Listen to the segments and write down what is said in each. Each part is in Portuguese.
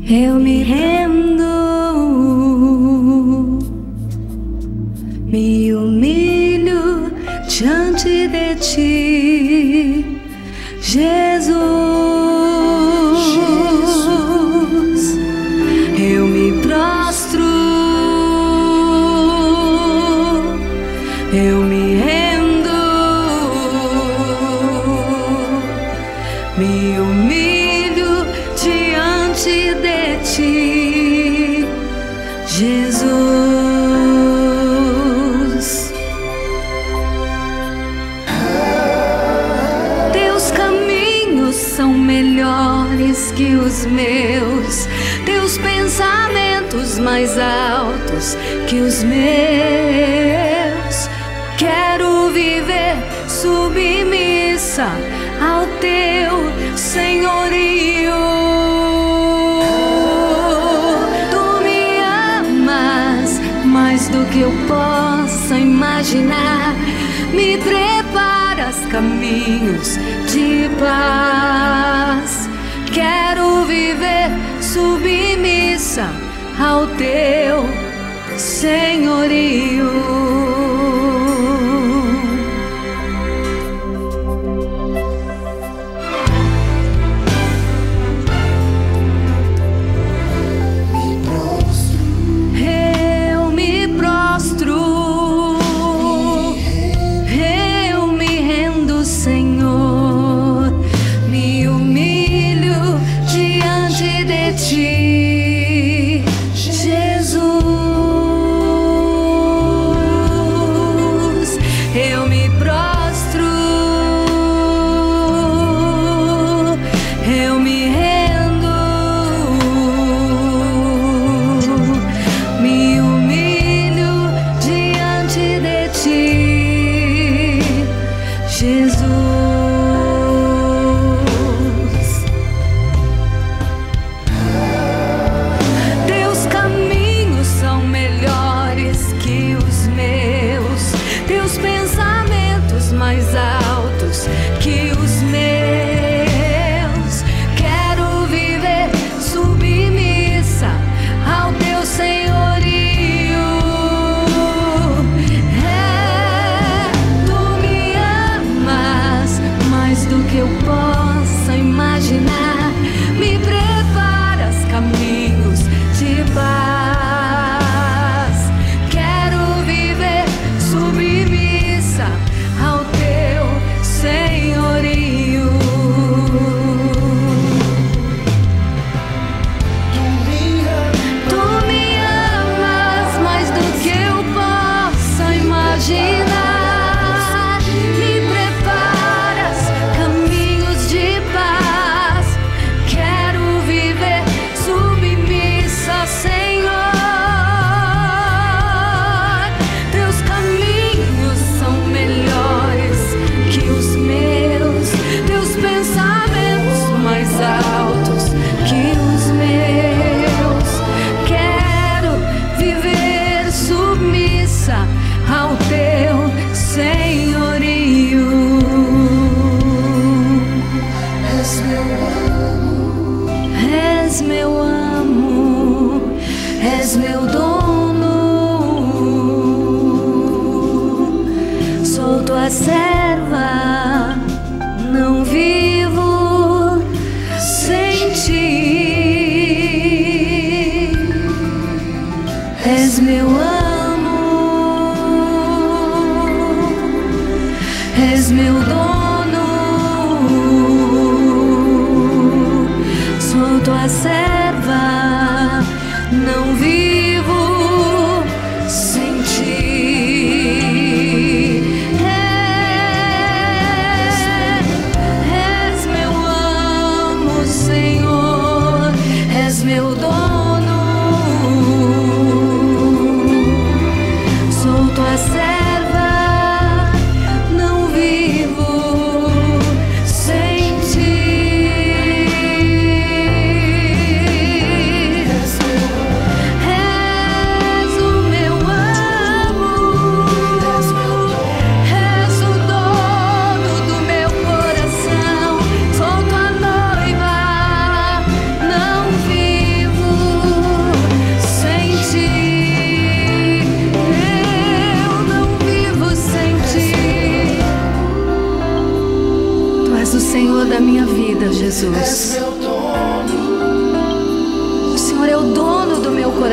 Eu me rendo, me humilho diante de ti, Jesus. Eu me prostro, eu me rendo, me humilho diante de ti, Jesus. Teus caminhos são melhores que os meus, teus pensamentos mais altos que os meus. Quero viver submissa ao teu senhorio. Tu me amas mais do que eu possa imaginar. Me preparas caminhos de paz. Quero viver submissa ao teu senhorio. Serva, não vivo sem ti. És meu amo, és meu dono. Sou tua serva, não vivo sem ti.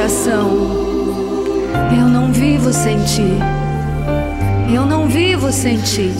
coração. Eu não vivo sem ti. Eu não vivo sem ti.